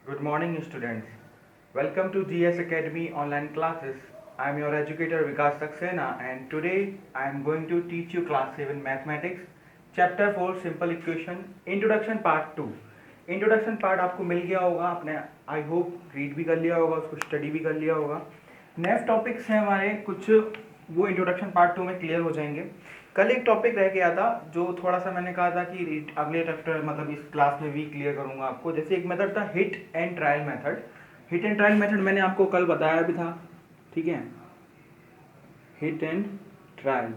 Good morning, students. Welcome to GS Academy online classes. I am your educator Vikas Saxena, and today I am going to teach you class 7 mathematics, chapter 4 simple equation, introduction part 2. Introduction part आपको मिल गया होगा, आपने I hope read भी कर लिया होगा, उसको study भी कर लिया होगा. नेक्स्ट टॉपिक्स हैं हमारे कुछ, वो इंट्रोडक्शन पार्ट 2 में क्लियर हो जाएंगे. कल एक टॉपिक रह गया था जो थोड़ा सा मैंने कहा था कि अगले चैप्टर मतलब इस क्लास में भी क्लियर करूंगा आपको. जैसे एक मेथड था hit and trial method. Hit and trial method मैंने आपको कल बताया भी था, ठीक है. हिट एंड ट्रायल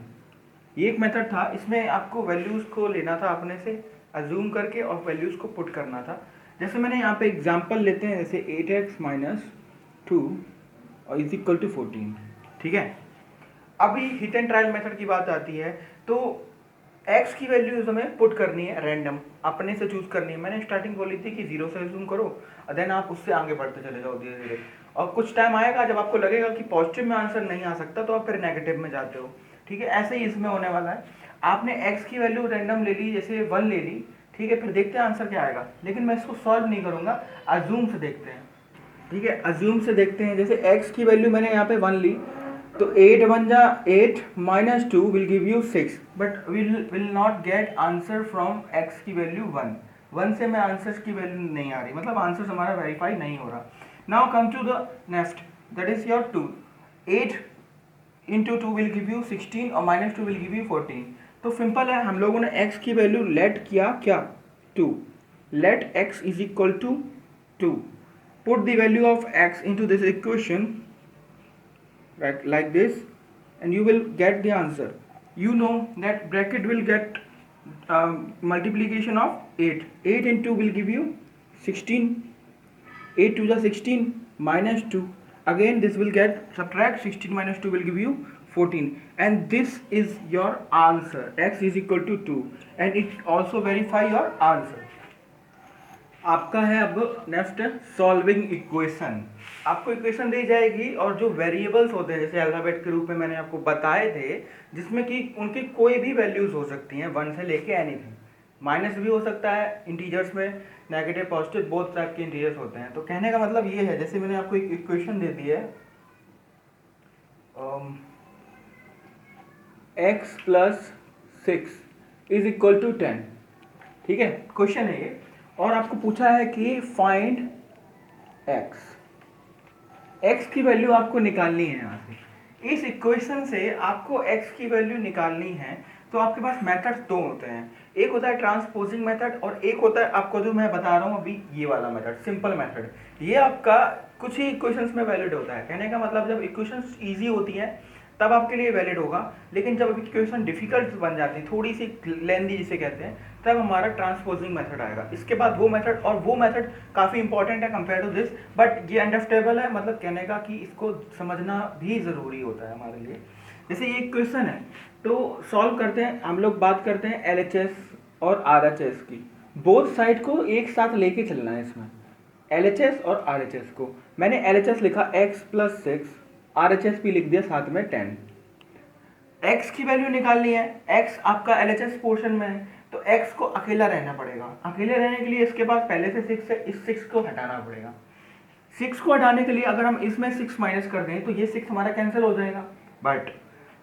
ये एक मेथड था. इसमें आपको वैल्यूज को लेना था अपने से अज्यूम करके और वैल्यूज को पुट करना था. जैसे मैंने यहाँ पे एग्जांपल लेते हैं, जैसे 8x माइनस 2 और इज इक्वल टू 14, ठीक है. अभी हिट एंड ट्रायल मेथड की बात आती है तो x की वैल्यूज हमें पुट करनी है, रैंडम अपने से चूज करनी है. मैंने स्टार्टिंग बोली थी कि 0 से अज्यूम करो और देन आप उससे आगे बढ़ते चले जाओ धीरे धीरे. और कुछ टाइम आएगा जब आपको लगेगा कि पॉजिटिव में आंसर नहीं आ सकता तो आप फिर नेगेटिव में जाते हो, ठीक है. ऐसे ही इसमें होने वाला है. आपने x की वैल्यू रैंडम ले ली, जैसे 1 ले ली, ठीक है. फिर देखते हैं आंसर क्या आएगा, लेकिन मैं इसको सॉल्व नहीं करूंगा, अज्यूम से देखते हैं, ठीक है. अज्यूम से देखते हैं. जैसे x की वैल्यू मैंने यहाँ पे 1 ली तो 8 1 जा 8 minus 2 will give you 6, but will not get answer from x की वैल्यू 1 से मैं आंसर्स की वैल्यू नहीं आ रही, मतलब आंसर्स हमारा वेरीफाई नहीं हो रहा. Now come to the next, that is your 2. 8 into 2 will give you 16 और माइनस 2 विल गिव यू 14. तो सिंपल है, हम लोगों ने x की वैल्यू लेट किया क्या 2. Let x is equal to 2. Put the value of x into this equation like this and you will get the answer. You know that bracket will get multiplication of 8. 8 into will give you 16. 8 to the 16 minus 2. Again this will get subtract 16 minus 2 will give you 14, and this is your answer. X is equal to 2 and it also verify your answer. आपका है अब next solving equation. आपको equation दी जाएगी और जो variables होते हैं जैसे अल्फाबेट के रूप में मैंने आपको बताए थे, जिसमें कि उनकी कोई भी वैल्यूज हो सकती हैं 1 से लेके एनीथिंग. माइनस भी हो सकता है इंटीजर्स में, नेगेटिव पॉजिटिव बोथ टाइप के इंटीजर्स होते हैं. तो कहने का मतलब ये है, जैसे मैंने आपको एक इक्वेशन दे दी है x plus 6 is equal to 10, ठीक है. क्वेश्चन है ये और आपको पूछा है कि फाइंड x की वैल्यू आपको निकालनी है. यहाँ से इस इक्वेशन से आपको x की वैल्यू निकालनी है. तो आपके पास मेथड्स दो होते हैं, एक होता है ट्रांसपोजिंग मेथड और एक होता है आपको जो मैं बता रहा हूँ अभी ये वाला मेथड, सिंपल मेथड. ये आपका कुछ ही इक्वेशंस में वैलिड होता है. कहने का मतलब जब इक्वेशंस इजी होती है तब आपके लिए वैलिड होगा, लेकिन जब इक्वेशन डिफिकल्ट बन जाती है, थोड़ी सी लेंदी जिसे कहते हैं, तब हमारा ट्रांसपोजिंग मेथड आएगा. इसके बाद वो मेथड, और वो मेथड काफ़ी इंपॉर्टेंट है कंपेयर टू दिस, बट ये अंडरस्टैंडेबल है. मतलब कहने का कि इसको समझना भी ज़रूरी होता है हमारे लिए. जैसे ये क्वेश्चन है तो सॉल्व करते हैं हम लोग. बात करते हैं LHS और RHS की. बोथ साइड को एक साथ लेके चलना है इसमें, LHS और RHS को. मैंने LHS लिखा x प्लस 6, RHS भी लिख दिया साथ में 10. x की वैल्यू निकालनी है, x आपका LHS पोर्शन में है तो x को अकेला रहना पड़ेगा. अकेले रहने के लिए इसके पास पहले से 6 है, इस 6 को हटाना पड़ेगा. 6 को हटाने के लिए अगर हम इसमें 6 माइनस कर दें तो ये 6 हमारा कैंसिल हो जाएगा, बट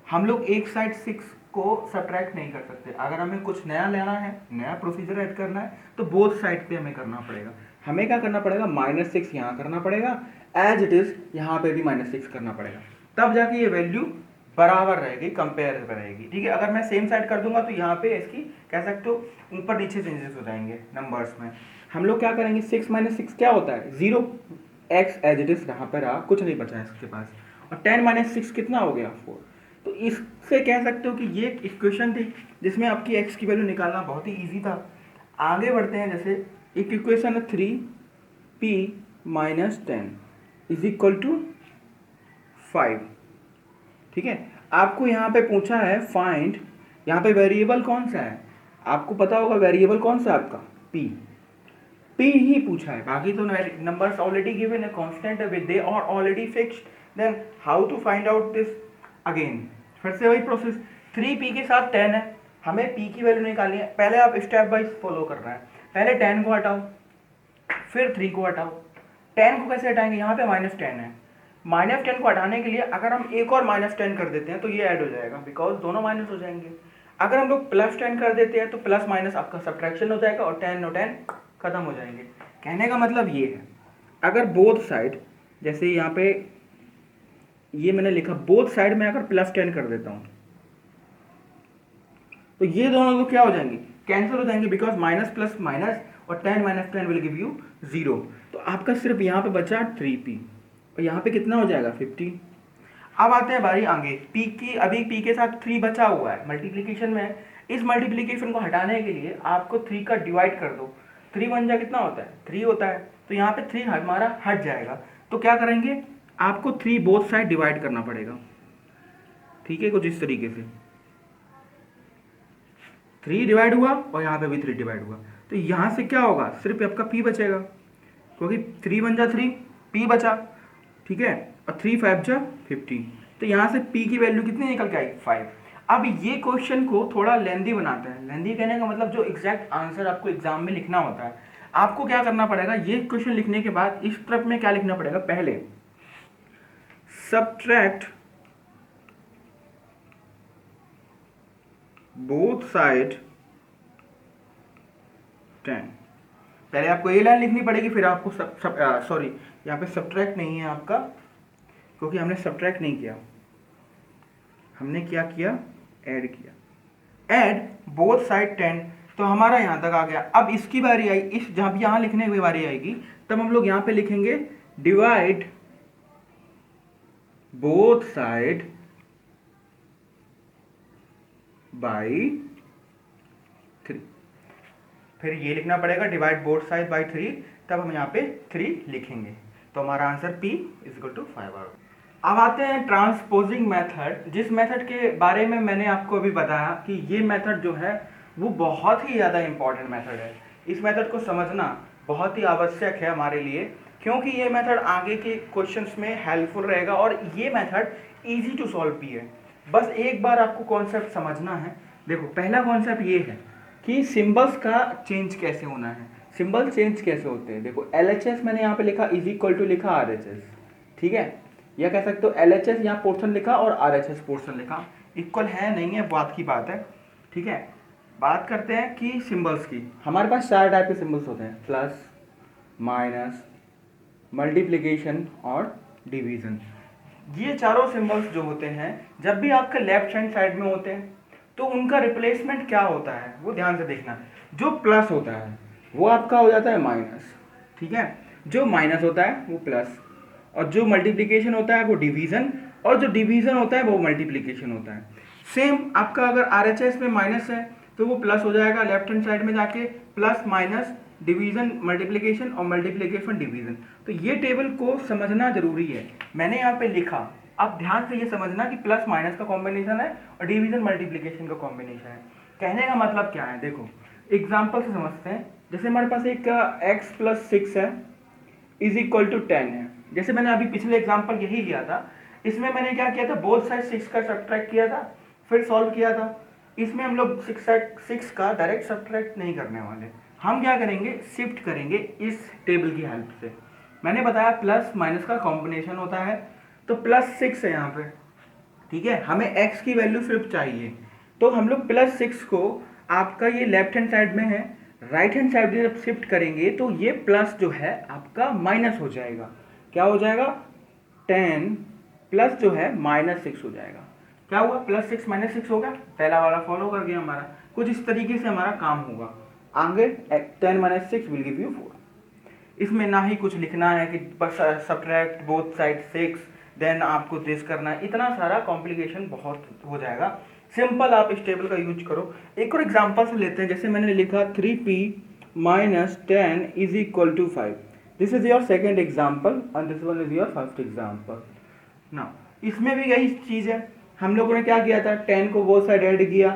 हम लोग एक साइड 6 को सब्ट्रैक्ट नहीं कर सकते. अगर हमें कुछ नया लेना है, नया प्रोसीजर ऐड करना है, तो बोथ साइड पे हमें करना पड़ेगा. हमें क्या करना पड़ेगा, -6 यहाँ करना पड़ेगा, एज इट इज यहाँ पे भी -6 करना पड़ेगा, तब जाके ये वैल्यू बराबर रहेगी, कंपेयर रहेगी, ठीक है. अगर मैं सेम साइड कर दूंगा तो यहाँ पे इसकी कह सकते हो ऊपर नीचे चेंजेस हो जाएंगे नंबर्स में. हम लोग क्या करेंगे, 6 - 6 क्या होता है 0. x एज इट इज यहाँ पर रहा, कुछ नहीं बचा है इसके पास, और 10 - 6 कितना हो गया 4. तो इससे कह सकते हो कि ये इक्वेशन थी जिसमें आपकी x की वैल्यू निकालना बहुत ही ईजी था. आगे बढ़ते हैं. जैसे एक इक्वेशन है 3p - 10 इज इक्वल टू 5, ठीक है. आपको यहाँ पे पूछा है फाइंड, यहाँ पे वेरिएबल कौन सा है, आपको पता होगा वेरिएबल कौन सा है आपका, p ही पूछा है. बाकी तो नंबर्स ऑलरेडी गिवन है, कांस्टेंट है, they are already fixed. Then how to find out this, again फिर से वही प्रोसेस. 3p के साथ 10 है, हमें p की वैल्यू निकालनी है. पहले आप स्टेप वाइज फॉलो करना है. पहले 10 को हटाओ, फिर 3 को हटाओ, 10 को कैसे हटाएंगे, यहाँ पे -10 है, -10 को हटाने के लिए अगर हम एक और -10 कर देते हैं तो ये ऐड हो जाएगा, बिकॉज दोनों माइनस हो जाएंगे। अगर हम लोग +10 कर देते हैं तो प्लस माइनस आपका सब्ट्रैक्शन हो जाएगा और 10 और 10 खत्म हो जाएंगे। कहने का मतलब ये है, अगर बोथ साइड, जैसे यहाँ पे ये मैंने लिखा बोथ साइड में अगर +10 कर देता हूँ तो ये दोनों लोग क्या हो जाएंगे, कैंसिल हो जाएंगे, बिकॉज माइनस प्लस माइनस और 10 - 10 विल गिव यू 0। तो आपका सिर्फ यहाँ पे बचा 3p और यहाँ पे कितना हो जाएगा 50। अब आते हैं बारी आगे p की, अभी p के साथ 3 बचा हुआ है, मल्टीप्लीकेशन में है। इस मल्टीप्लीकेशन को हटाने के लिए आपको 3 का डिवाइड कर दो, 3 1 जा कितना होता है 3 होता है, तो यहाँ पे 3 हमारा हट जाएगा। तो क्या करेंगे, आपको 3 बोथ साइड डिवाइड करना पड़ेगा, ठीक है, कुछ इस तरीके से 3 डिवाइड हुआ और यहाँ पे भी 3 डिवाइड हुआ, तो यहाँ से क्या होगा, सिर्फ आपका p बचेगा, क्योंकि 3 1 जा 3, p बचा, ठीक है, और 3 5 जा 50, तो यहाँ से p की वैल्यू कितनी निकल के आई 5। अब ये क्वेश्चन को थोड़ा लेंदी बनाते हैं, लेंदी कहने का मतलब जो एग्जैक्ट आंसर आपको एग्जाम में लिखना होता है, आपको क्या करना पड़ेगा, ये क्वेश्चन लिखने के बाद इस तरफ में क्या लिखना पड़ेगा, पहले सब्ट्रैक्ट बोथ साइड 10, पहले आपको ये लाइन लिखनी पड़ेगी, फिर आपको सॉरी यहाँ पे सब्ट्रैक्ट नहीं है आपका, क्योंकि हमने सब्ट्रैक्ट नहीं किया, हमने क्या किया, ऐड किया, ऐड बोथ साइड 10, तो हमारा यहाँ तक आ गया। अब इसकी बारी आई, इस जब यहाँ लिखने की बारी आएगी तब हम लोग यहाँ पे लिखेंगे डिवाइड बोथ साइड बाई 3, फिर ये लिखना पड़ेगा डिवाइड बोथ साइड बाई 3, तब हम यहाँ पे 3 लिखेंगे, तो हमारा आंसर p = 5 आ। अब आते हैं ट्रांसपोजिंग मेथड, जिस मेथड के बारे में मैंने आपको अभी बताया कि ये मेथड जो है वो बहुत ही ज़्यादा इंपॉर्टेंट मेथड है। इस मेथड को समझना बहुत ही आवश्यक है हमारे लिए, क्योंकि ये मेथड आगे के क्वेश्चंस में हेल्पफुल रहेगा और ये मेथड इजी टू सॉल्व भी है। बस एक बार आपको कॉन्सेप्ट समझना है। देखो, पहला कॉन्सेप्ट ये है कि सिंबल्स का चेंज कैसे होना है, सिंबल चेंज कैसे होते हैं। देखो, LHS मैंने यहाँ पे लिखा = लिखा RHS, ठीक है, या कह सकते हो LHS यहाँ पोर्शन लिखा और RHS पोर्शन लिखा, इक्वल है नहीं है बात की बात है, ठीक है। बात करते हैं कि सिंबल्स की, हमारे पास 4 टाइप के सिंबल्स होते हैं, प्लस, माइनस, मल्टीप्लिकेशन और डिवीजन। ये चारों सिंबल्स जो होते हैं जब भी आपके लेफ्ट हैंड साइड में होते हैं तो उनका रिप्लेसमेंट क्या होता है वो ध्यान से देखना। जो प्लस होता है वो आपका हो जाता है माइनस, ठीक है, जो माइनस होता है वो प्लस, और जो मल्टीप्लिकेशन होता है वो डिवीजन, और जो डिवीजन होता है वो मल्टीप्लिकेशन होता है। सेम आपका अगर RHS में माइनस है तो वो प्लस हो जाएगा लेफ्ट हैंड साइड में जाके, प्लस माइनस डिवीजन मल्टीप्लिकेशन और मल्टीप्लिकेशन डिवीजन। तो ये टेबल को समझना जरूरी है, मैंने यहाँ पे लिखा, आप ध्यान से ये समझना कि प्लस माइनस का कॉम्बिनेशन है और डिवीजन मल्टीप्लिकेशन का कॉम्बिनेशन है। कहने का मतलब क्या है, देखो एग्जाम्पल से समझते हैं। जैसे हमारे पास एक x + 6 है = 10 है, जैसे मैंने अभी पिछले एग्जाम्पल यही लिया था, इसमें मैंने क्या किया था, बोथ साइड 6 का सब्ट्रैक्ट किया था फिर सॉल्व किया था। इसमें हम लोग 6 का डायरेक्ट सब्ट्रैक्ट नहीं करने वाले, हम क्या करेंगे, शिफ्ट करेंगे इस टेबल की हेल्प से। मैंने बताया प्लस माइनस का कॉम्बिनेशन होता है, तो +6 है यहाँ पे, ठीक है, हमें x की वैल्यू सिर्फ चाहिए, तो हम लोग +6 को, आपका ये लेफ्ट हैंड साइड में है, राइट हैंड साइड में जब शिफ्ट करेंगे तो ये प्लस जो है आपका माइनस हो जाएगा, क्या हो जाएगा, 10 प्लस जो है -6 हो जाएगा। क्या हुआ, +6 - 6 होगा, पहला वाला फॉलो कर गया हमारा। कुछ इस तरीके से हमारा काम होगा आगे। 10 - 6 विल गिव यू 4। इसमें ना ही कुछ लिखना है कि सब्ट्रैक्ट बोथ साइड 6 देन आपको दिस करना है, इतना सारा कॉम्प्लिकेशन बहुत हो जाएगा। सिंपल आप इस टेबल का यूज करो। एक और एग्जांपल से लेते हैं, जैसे मैंने लिखा 3p - 10 = 5। This is your second example and this one is your first example. ना इसमें भी यही चीज़ है, हम लोगों ने क्या किया था, 10 को बोथ साइड ऐड किया,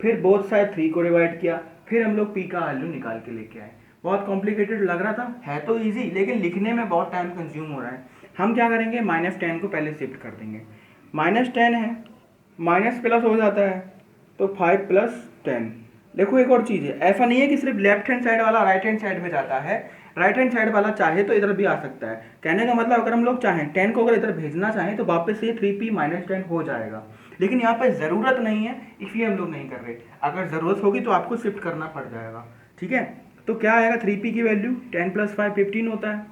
फिर बोथ साइड 3 को डिवाइड किया, फिर हम लोग p का वैल्यू निकाल के लेके आए। बहुत कॉम्प्लिकेटेड लग रहा था, है तो इजी, लेकिन लिखने में बहुत टाइम कंज्यूम हो रहा है। हम क्या करेंगे, -10 को पहले शिफ्ट कर देंगे, -10 है, माइनस प्लस हो जाता है तो 5 + 10। देखो एक और चीज़ है, ऐसा नहीं है कि सिर्फ लेफ्ट हैंड साइड वाला राइट हैंड साइड में जाता है, राइट हैंड साइड वाला चाहे तो इधर भी आ सकता है। कहने का मतलब अगर हम लोग चाहें 10 को अगर इधर भेजना चाहें तो वापस से 3p माइनस 10 हो जाएगा, लेकिन यहाँ पे ज़रूरत नहीं है इसलिए हम लोग नहीं कर रहे। अगर ज़रूरत होगी तो आपको शिफ्ट करना पड़ जाएगा, ठीक है। तो क्या आएगा 3p की वैल्यू 10 + 5 15 होता है।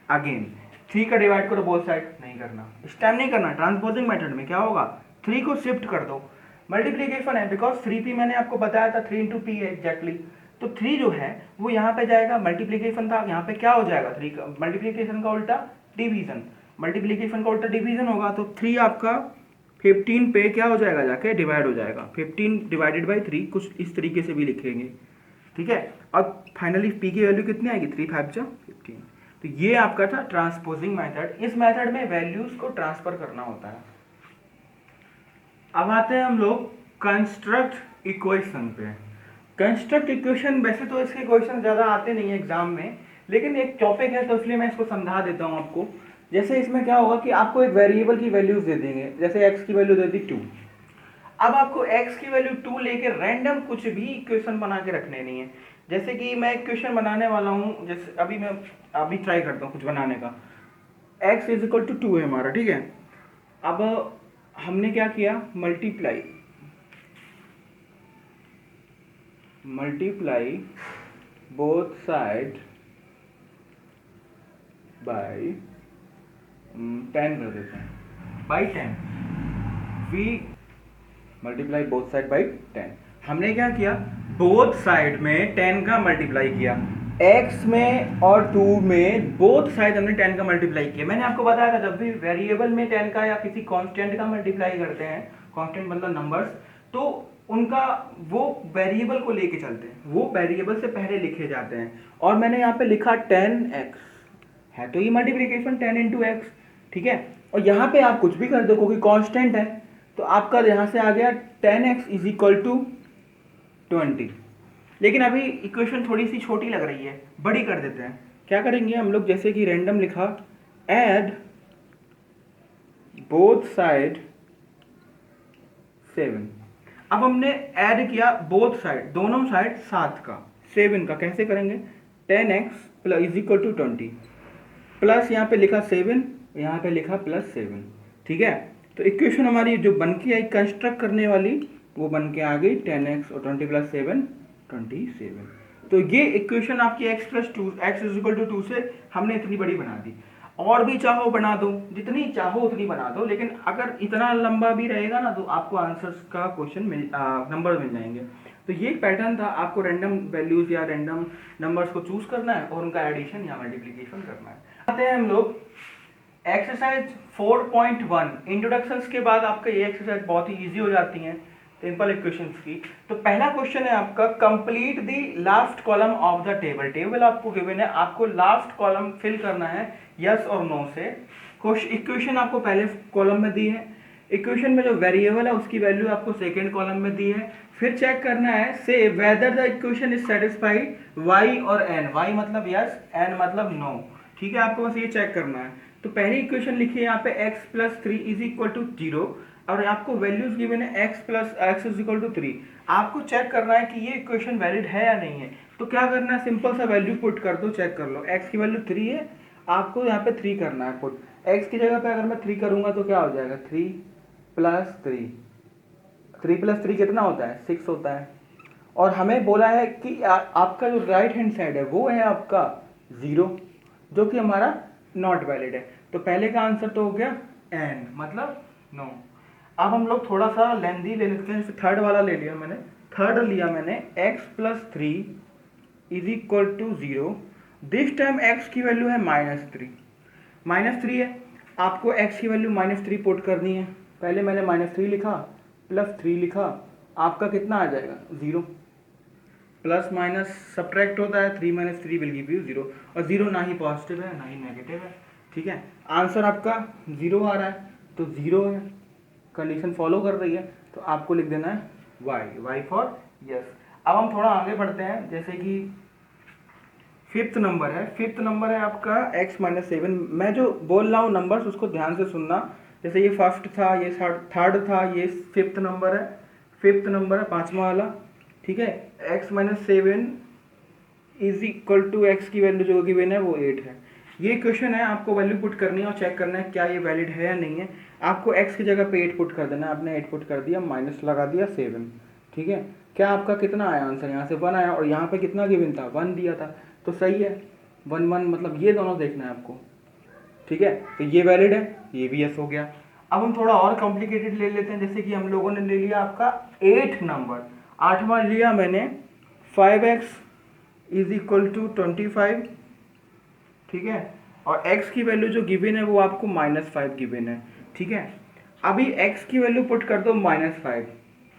अगेन 3 का डिवाइड करो बोथ साइड, नहीं करना, इस टाइम नहीं करना। ट्रांसपोजिंग मेथड में क्या होगा, 3 को शिफ्ट कर दो, मल्टीप्लीकेशन है बिकॉज 3p मैंने आपको बताया था 3 × p है एग्जैक्टली। तो 3 जो है वो यहाँ पे जाएगा, मल्टीप्लीकेशन था, यहाँ पे क्या हो जाएगा 3 का मल्टीप्लीकेशन का उल्टा डिवीजन, मल्टीप्लीकेशन का उल्टा डिवीजन होगा। तो 3 आपका 15 पे क्या हो जाएगा, जाके डिवाइड हो जाएगा। 15 डिवाइडेड बाई 3 कुछ इस तरीके से भी लिखेंगे, ठीक है। और फाइनली p की वैल्यू कितनी आएगी, 3 5 जा 15। तो ये आपका था ट्रांसपोजिंग मेथड। इस मेथड में वैल्यूज को ट्रांसफर करना होता है। अब आते हैं हम लोग कंस्ट्रक्ट इक्वेशन पे। कंस्ट्रक्ट इक्वेशन वैसे तो इसके क्वेश्चन ज़्यादा आते नहीं है एग्जाम में, लेकिन एक टॉपिक है तो इसलिए मैं इसको समझा देता हूँ आपको। जैसे इसमें क्या होगा कि आपको एक वेरिएबल की वैल्यूज दे देंगे, जैसे x की वैल्यू दे दी 2। अब आपको x की वैल्यू 2 लेके रैंडम कुछ भी इक्वेशन बना के रखने नहीं है। जैसे कि मैं इक्वेशन बनाने वाला हूँ, जैसे अभी ट्राई करता हूँ कुछ बनाने का। x = 2 है हमारा, ठीक है। अब हमने क्या किया, मल्टीप्लाई बोथ साइड बाई 10 कर देते हैं, by 10। We multiply both side by 10। हमने क्या किया, बोथ साइड में 10 का मल्टीप्लाई किया, x में और 2 में बोथ साइड हमने 10 का मल्टीप्लाई किया। मैंने आपको बताया था जब भी वेरिएबल में 10 का या किसी कांस्टेंट का मल्टीप्लाई करते हैं, कांस्टेंट मतलब नंबर्स, तो उनका वो वेरिएबल को लेके चलते हैं, वो वेरिएबल से पहले लिखे जाते हैं। और मैंने यहाँ पे लिखा 10x है, तो ये मल्टीप्लिकेशन 10 × x, ठीक है। और यहाँ पे आप कुछ भी कर दो क्योंकि कांस्टेंट है, तो आपका यहाँ से आ गया 10x = 20। लेकिन अभी इक्वेशन थोड़ी सी छोटी लग रही है, बड़ी कर देते हैं। क्या करेंगे हम लोग, जैसे कि रैंडम लिखा, ऐड बोथ साइड 7। अब हमने ऐड किया बोथ साइड, दोनों साइड 7 का 7 का, कैसे करेंगे, 10x = 20 प्लस यहाँ पे लिखा 7, यहाँ पे लिखा +7, ठीक है। तो इक्वेशन हमारी जो बन के आई कंस्ट्रक्ट करने वाली, वो बन के आ गई 10x और 20 + 7 27। तो ये इक्वेशन आपकी x = 2 से हमने इतनी बड़ी बना दी। और भी चाहो बना दो, जितनी चाहो उतनी बना दो, लेकिन अगर इतना लंबा भी रहेगा ना तो आपको आंसर्स का क्वेश्चन नंबर मिल जाएंगे। तो ये पैटर्न था, आपको रैंडम वैल्यूज या रैंडम नंबर्स को चूज करना है और उनका एडिशन या मल्टीप्लिकेशन करना है। आते हैं हम लोग एक्सरसाइज 4.1। इंट्रोडक्शंस के बाद आपका ये एक्सरसाइज बहुत ही इजी हो जाती है सिंपल इक्वेशंस की। तो पहला क्वेश्चन है आपका, complete the last column of the table. Table आपको गिवन है, आपको लास्ट कॉलम फिल करना है यस और नो से। इक्वेशन आपको पहले कॉलम में दी है, इक्वेशन में जो वेरिएबल है उसकी वैल्यू आपको सेकेंड कॉलम में दी है। फिर चेक करना है से whether the equation is satisfied y और n। y मतलब यस, n मतलब नो, ठीक है। आपको बस ये चेक करना है। तो पहली इक्वेशन लिखिए यहाँ पे x + 3 = 0 और आपको वैल्यूज गिवन है x = 3। आपको चेक करना है कि ये इक्वेशन वैलिड है या नहीं है। तो क्या करना है, सिंपल सा वैल्यू पुट कर दो, चेक कर लो। x की वैल्यू 3 है, आपको यहाँ पे 3 करना है पुट। x की जगह पे अगर मैं 3 करूंगा तो क्या हो जाएगा, 3 + 3, 3 + 3 कितना होता है, 6 होता है। और हमें बोला है कि आपका जो राइट हैंड साइड है वो है आपका 0, जो कि हमारा नॉट वैलिड है। तो पहले का आंसर तो हो गया n मतलब नो। अब हम लोग थोड़ा सा लेंदी ले लेते हैं, थर्ड वाला ले लिया मैंने, थर्ड लिया मैंने x + 3 = 0। दिस टाइम x की वैल्यू है -3, -3 है, आपको x की वैल्यू -3 पुट करनी है। पहले मैंने -3 लिखा, +3 लिखा, आपका कितना आ जाएगा 0। प्लस माइनस सब्ट्रैक्ट होता है, 3 - 3 विल गिव यू 0, और 0 ना ही पॉजिटिव है ना ही नेगेटिव है, ठीक है। आंसर आपका 0 आ रहा है, तो 0 है, कंडीशन फॉलो कर रही है, तो आपको लिख देना है y फॉर यस। अब हम थोड़ा आगे बढ़ते हैं, जैसे कि फिफ्थ नंबर है आपका x - 7। मैं जो बोल रहा हूँ नंबर्स उसको ध्यान से सुनना। जैसे ये फर्स्ट था, ये थर्ड था, ये फिफ्थ नंबर है, पांचवा वाला, ठीक है। x - 7 is equal to x की वैल्यू जो गिवन है वो 8 है। ये क्वेश्चन है, आपको वैल्यू पुट करनी है और चेक करना है क्या ये वैलिड है या नहीं है। आपको एक्स की जगह पे 8 पुट कर देना है, आपने 8 पुट कर दिया, माइनस लगा दिया 7, ठीक है। क्या आपका कितना आया आंसर, यहाँ से 1 आया और यहाँ पे कितना गिवन था, 1 दिया था, तो सही है। 1 1 मतलब ये दोनों देखना है आपको, ठीक है। तो ये वैलिड है, ये भी यस हो गया। अब हम थोड़ा और कॉम्प्लिकेटेड ले लेते हैं, जैसे कि हम लोगों ने ले लिया आपका 8 नंबर, 8वां लिया मैंने 5x इज इक्वल टू 25, ठीक है। और x की वैल्यू जो गिवन है वो आपको -5 गिवन है, ठीक है। अभी x की वैल्यू पुट कर दो -5,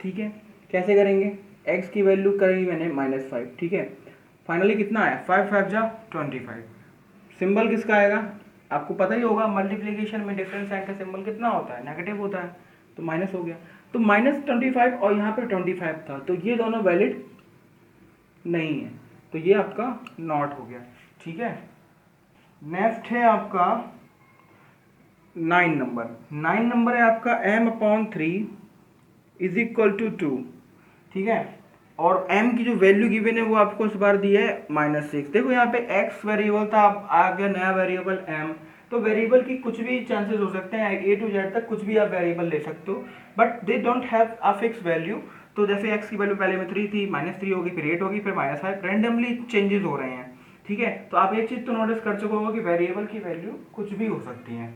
ठीक है। कैसे करेंगे, x की वैल्यू करी मैंने -5, ठीक है। फाइनली कितना आया, 5 5 जा 25। सिंबल किसका आएगा, आपको पता ही होगा, मल्टीप्लिकेशन में डिफरेंस साइन का सिंबल कितना होता है, नेगेटिव होता है, तो माइनस हो गया। तो -25 और यहाँ पे 25 था, तो ये दोनों वैलिड नहीं है, तो ये आपका नॉट हो गया, ठीक है। नेक्स्ट है आपका 9 नंबर। 9 नंबर है आपका m/3 इज इक्वल टू 2, ठीक है। और m की जो वैल्यू गिवन है वो आपको इस बार दी है -6। देखो यहाँ पे x वेरिएबल था, अब आ गया नया वेरिएबल m, तो वेरिएबल की कुछ भी चांसेस हो सकते हैं, A to Z तक कुछ भी आप वेरिएबल ले सकते हो, but they don't have a fix value. तो जैसे x की वैल्यू पहले में 3 थी, -3 होगी, फिर 8 होगी, फिर -5, रैंडमली चेंजेस हो रहे हैं, ठीक है। तो आप एक चीज तो नोटिस कर चुके हो कि वेरिएबल की वैल्यू कुछ भी हो सकती है।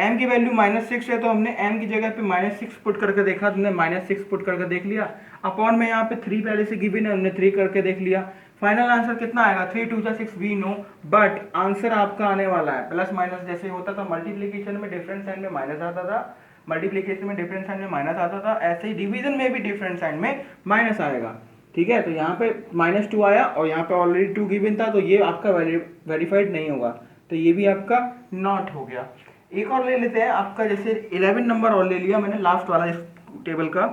m की वैल्यू -6 है, तो हमने m की जगह पे -6 पुट करके देखा, तुमने -6 पुट करके देख लिया, अपॉन में यहाँ पे 3 पहले से गिवन है, हमने 3 करके देख लिया। फाइनल आंसर कितना आएगा, 3 2 6 वी नो, बट आंसर आपका आने वाला है प्लस माइनस, जैसे होता था मल्टीप्लीकेशन में डिफरेंट साइन में माइनस आता था, मल्टीप्लीकेशन में डिफरेंट साइन में माइनस आता था, ऐसे ही डिवीजन में भी डिफरेंट साइन में माइनस आएगा, ठीक है। तो यहाँ पे -2 आया और यहाँ पे ऑलरेडी 2 गिवन था, तो ये आपका वेरीफाइड नहीं होगा, तो ये भी आपका नॉट हो गया। एक और ले लेते हैं आपका, जैसे 11 नंबर और ले लिया मैंने, लास्ट वाला इस टेबल का,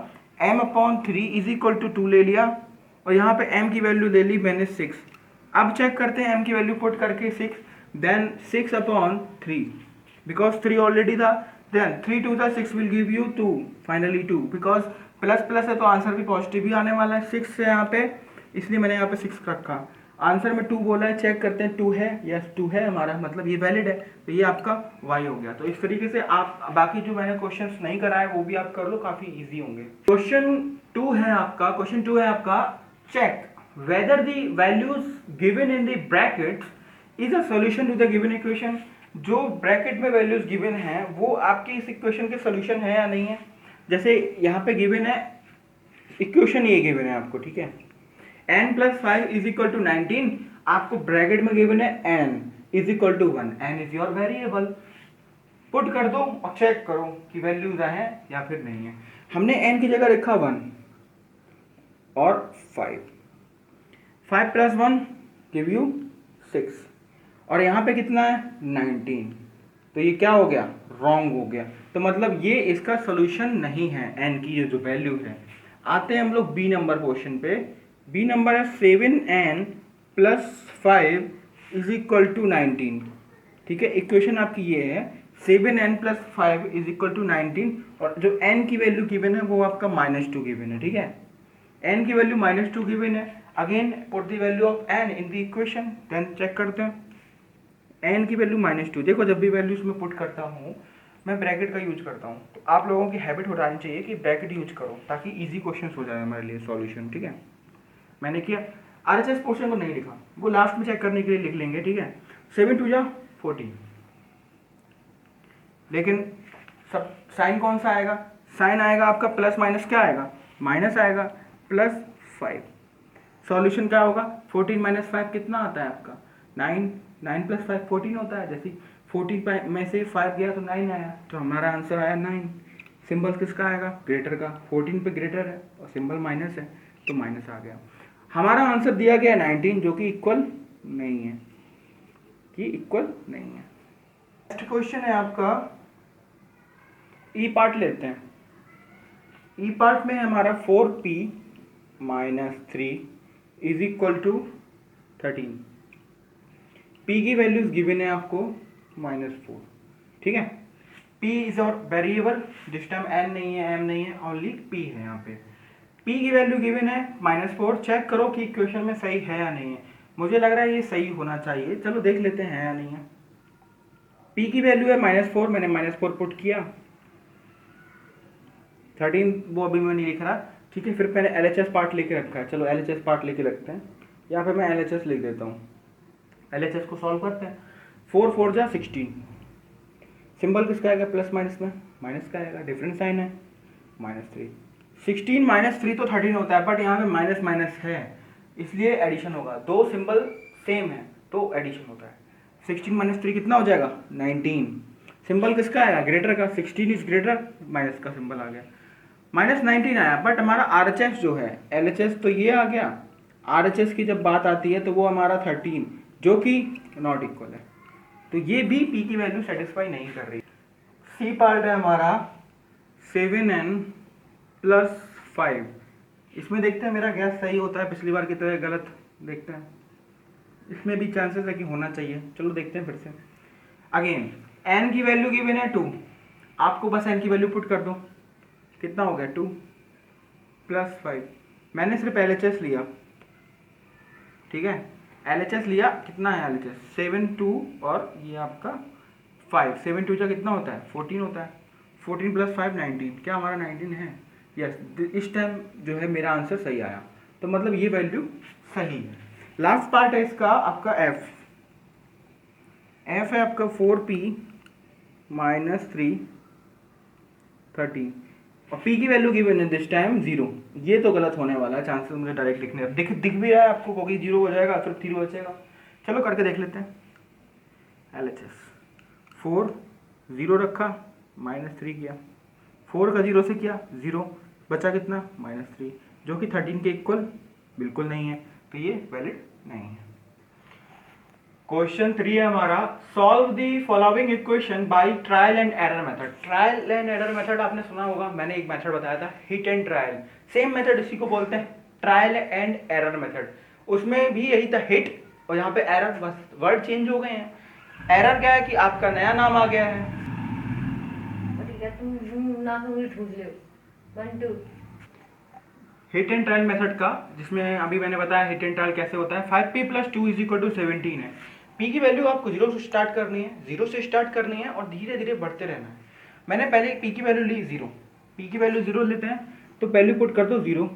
m/3 इज इक्वल टू 2 ले लिया और यहाँ पे m की वैल्यू ले ली मैंने 6। अब चेक करते हैं m की वैल्यू पुट करके 6, देन 6/3, बिकॉज 3 ऑलरेडी था, then 3 2 6 will give you 2, finally 2, because plus plus है तो आंसर भी पॉजिटिव ही आने वाला है 6 से यहाँ पे, इसलिए मैंने यहाँ पे 6 रखा। आंसर में 2 बोला है, चेक करते हैं 2 है, यस 2 है हमारा, मतलब ये वैलिड है, तो ये आपका y हो गया। तो इस तरीके से आप बाकी जो मैंने क्वेश्चंस नहीं कराए वो भी आप कर लो, काफी इजी होंगे। क्वेश्चन 2 है आपका, check whether the values given in the brackets is a solution to the given equation. जो ब्रैकेट में वैल्यूज गिवन है वो आपके इस इक्वेशन के सॉल्यूशन है या नहीं है। जैसे यहाँ पे गिवन है, इक्वेशन ये गिवन है आपको, ठीक है, n + 5 इज इक्वल टू 19, आपको ब्रैकेट में गिवन है n is equal to 1, n is your variable, put कर दो और चेक करो कि वैल्यूज है या फिर नहीं है। हमने n की जगह रखा 1 और 5 + 1 गिव यू 6, और यहाँ पे कितना है 19, तो ये क्या हो गया, रॉन्ग हो गया, तो मतलब ये इसका सोल्यूशन नहीं है n की ये जो वैल्यू है। आते हैं हम लोग b नंबर क्वेश्चन पे। b नंबर है 7n + 5 इज इक्वल टू 19, ठीक है। इक्वेशन आपकी ये है 7n + 5 इज इक्वल टू 19, और जो n की वैल्यू गिवन है वो आपका -2 गिवन है, ठीक है। n की वैल्यू -2 गिवन है, again put the value of n in the equation, then check करते हैं। n की वैल्यू -2, देखो जब भी वैल्यूज में पुट करता हूँ मैं ब्रैकेट का यूज करता हूँ, तो आप लोगों की हैबिट हो जानी चाहिए कि ब्रैकेट यूज करो ताकि इजी क्वेश्चंस हो जाए हमारे लिए सॉल्यूशन, ठीक है। मैंने किया, RHS पोर्शन को नहीं लिखा, वो लास्ट में चेक करने के लिए लिख लेंगे, ठीक है। 7 2 जा 14, लेकिन सब साइन कौन सा आएगा, साइन आएगा आपका प्लस माइनस, क्या आएगा माइनस आएगा, +5, सॉल्यूशन क्या होगा 14 - 5 कितना आता है आपका 9, 9 + 5 14 होता है। जैसे 14 में से 5 गया तो 9 आया, तो हमारा आंसर आया 9। सिंबल किसका आएगा, ग्रेटर का, 14 पे ग्रेटर है और सिंबल माइनस है तो माइनस आ गया। हमारा आंसर दिया गया 19, जो कि इक्वल नहीं है, नेक्स्ट क्वेश्चन है आपका, ई पार्ट लेते हैं। ई पार्ट में हमारा 4p - 3 is equal to 13, p की वैल्यूज गिवन है आपको -4, ठीक है। p इज और वेरिएबल, जिस टाइम n नहीं है m नहीं है, ओनली p है। यहाँ पे p की वैल्यू गिवन है -4, चेक करो कि इक्वेशन में सही है या नहीं है। मुझे लग रहा है ये सही होना चाहिए, चलो देख लेते हैं या नहीं है। p की वैल्यू है -4, मैंने -4 पुट किया, 13 वो अभी मैं नहीं लिख रहा, ठीक है। फिर मैंने LHS पार्ट लेके रखा है, चलो LHS पार्ट लेके रखते हैं। यहाँ पे मैं LHS लिख देता हूँ, LHS को सॉल्व करते हैं। 4 4 जा 16, सिंबल किसका आएगा प्लस माइनस में, माइनस का आएगा, डिफरेंस साइन है -3। 16 -3 तो 13 होता है, बट यहाँ पे माइनस माइनस है इसलिए एडिशन होगा, दो सिंबल सेम है तो एडिशन होता है। 16 - 3 कितना हो जाएगा 19, सिंबल किसका आएगा ग्रेटर का, 16 इज ग्रेटर, माइनस का सिंबल आ गया, -19 आया। बट हमारा RHS जो है, LHS तो ये आ गया, RHS की जब बात आती है तो वो हमारा 13 जो कि नॉट इक्वल है, तो ये भी p की वैल्यू सेटिस्फाई नहीं कर रही। C पार्ट है हमारा 7n + 5, इसमें देखते हैं मेरा गैस सही होता है पिछली बार की तरह गलत, देखते हैं इसमें भी चांसेस है कि होना चाहिए, चलो देखते हैं फिर से। अगेन n की वैल्यू गिवन है 2, आपको बस n की वैल्यू पुट कर दो, कितना हो गया 2 + 5, मैंने सिर्फ LHS लिया, ठीक है, LHS लिया, कितना है LHS 7 2 और ये आपका 5, 7 2 का कितना होता है 14 होता है, 14 + 5 19, क्या हमारा 19 है, यस। इस टाइम जो है मेरा आंसर सही आया, तो मतलब ये वैल्यू सही है। लास्ट पार्ट है इसका आपका f है आपका 4p - 3 13 और p की वैल्यू गिवन है दिस टाइम 0, ये तो गलत होने वाला है, चांसेस मुझे डायरेक्ट लिखने दिख भी रहा है आपको, क्योंकि 0 हो जाएगा फिर 0 बचेगा। चलो करके देख लेते हैं। LHS 4 0 रखा, -3 किया, 4 का 0 से किया 0, बचा कितना -3, जो कि 13 के इक्वल बिल्कुल नहीं है, तो ये वैलिड नहीं है। क्वेश्चन 3 है हमारा, solve the following equation by trial and error method. Trial and error method आपने सुना होगा, मैंने एक मेथड बताया था hit and trial, same method इसी को बोलते हैं ट्रायल एंड एरर मेथड। उसमें भी यही था हिट, और यहाँ पे एरर, बस वर्ड चेंज हो गए हैं। एरर क्या है कि आपका नया नाम आ गया है, हिट एंड ट्रायल मेथड का, जिसमें अभी मैंने बताया हिट एंड ट्रायल कैसे होता है। 5p + 2 = 17 है। p की वैल्यू आपको 0 से स्टार्ट करनी है, 0 से स्टार्ट करनी है और धीरे धीरे बढ़ते रहना है। मैंने पहले p की वैल्यू ली 0, p की वैल्यू 0 लेते हैं तो वैल्यू पुट कर दो 0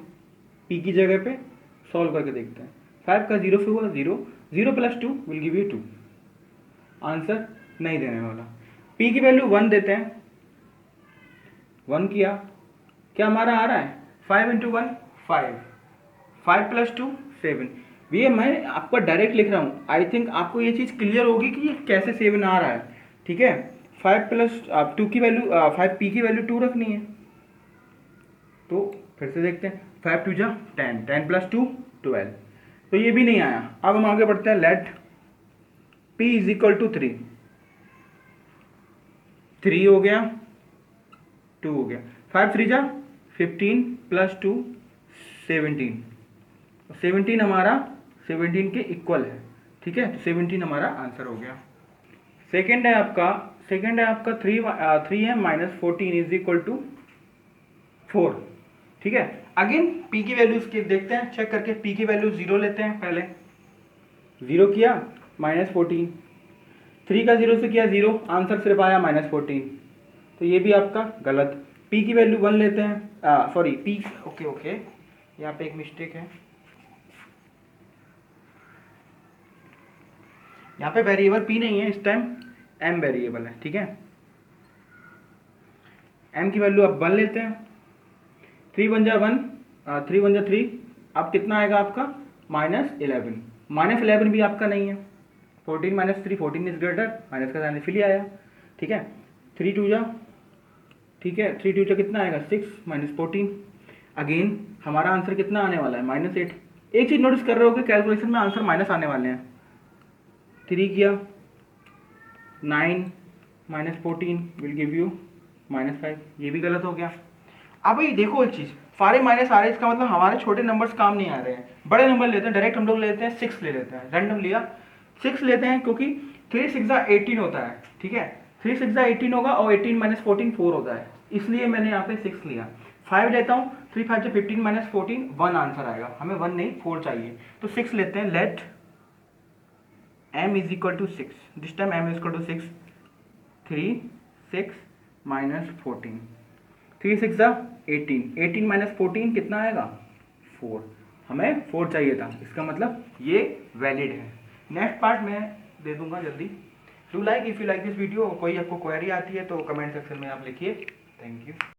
p की जगह पे, सॉल्व करके देखते हैं। 5 का 0 से हुआ 0, 0 + 2 विल गिव यू 2, आंसर नहीं देने वाला। p की वैल्यू 1 देते हैं, 1 किया, क्या हमारा आ रहा है 5 × 1 5, 5 + 2 7। ये मैं आपको डायरेक्ट लिख रहा हूँ, आई थिंक आपको ये चीज़ क्लियर होगी कि ये कैसे 7 आ रहा है, ठीक है। 5 + 2 की वैल्यू 5p की वैल्यू 2 रखनी है, तो फिर से देखते हैं, 5 2 जा 10, 10 + 2 12, तो ये भी नहीं आया। अब हम आगे बढ़ते हैं, लेट p = 3, 3 हो गया, 2 हो गया, 5 3 जा 15 + 2 17, 17 हमारा 17 के इक्वल है, ठीक है, तो 17 हमारा आंसर हो गया। सेकंड है आपका 3 है -14 = 4, ठीक है। अगेन p की वैल्यू इसकी देखते हैं, चेक करके, p की वैल्यू 0 लेते हैं, पहले 0 किया -14, 3 का 0 से किया 0, आंसर सिर्फ आया -14, तो ये भी आपका गलत। p की वैल्यू 1 लेते हैं, सॉरी p, ओके यहाँ पे एक मिस्टेक है, यहाँ पे वेरिएबल p नहीं है, इस टाइम m वेरिएबल है, ठीक है। m की वैल्यू अब 1 लेते हैं, 3 1 जा 1, 3 1 जा 3, अब कितना आएगा आपका -11, -11 भी आपका नहीं है, 14 - 3 14 इज ग्रेटर, माइनस का साइन इसलिए आया, ठीक है। 3 2 जा, ठीक है, 3 2 जा कितना आएगा 6 -14, अगेन हमारा आंसर कितना आने वाला है -8। एक चीज़ नोटिस कर रहे हो कि कैलकुलेशन में आंसर माइनस आने वाले हैं। 3 किया 9 -14 विल गिव यू -5, ये भी गलत हो गया। अब ये देखो एक चीज़, सारे माइनस आ रहे हैं, इसका मतलब हमारे छोटे नंबर्स काम नहीं आ रहे हैं, बड़े नंबर लेते हैं, डायरेक्ट हम लोग लेते हैं 6 ले लेते हैं, रैंडम लिया 6 लेते हैं, क्योंकि 3 6 जा 18 होता है, ठीक है, 3 6 जा 18 होगा और 18 - 14 4 होता है, इसलिए मैंने यहाँ पे 6 लिया। 5 लेता हूँ, 3 5 जा 15 - 14 1 आंसर आएगा, हमें 1 नहीं 4 चाहिए, तो 6 लेते हैं। Let m is equal to 6, this time m is equal to 6, 3 6 minus 14, 3 6 18, 18 minus 14 कितना आएगा 4, हमें 4 चाहिए था, इसका मतलब ये वैलिड है। नेक्स्ट पार्ट मैं दे दूंगा जल्दी। Do like if you like this video. कोई आपको क्वेरी आती है तो कमेंट सेक्शन में आप लिखिए। Thank you.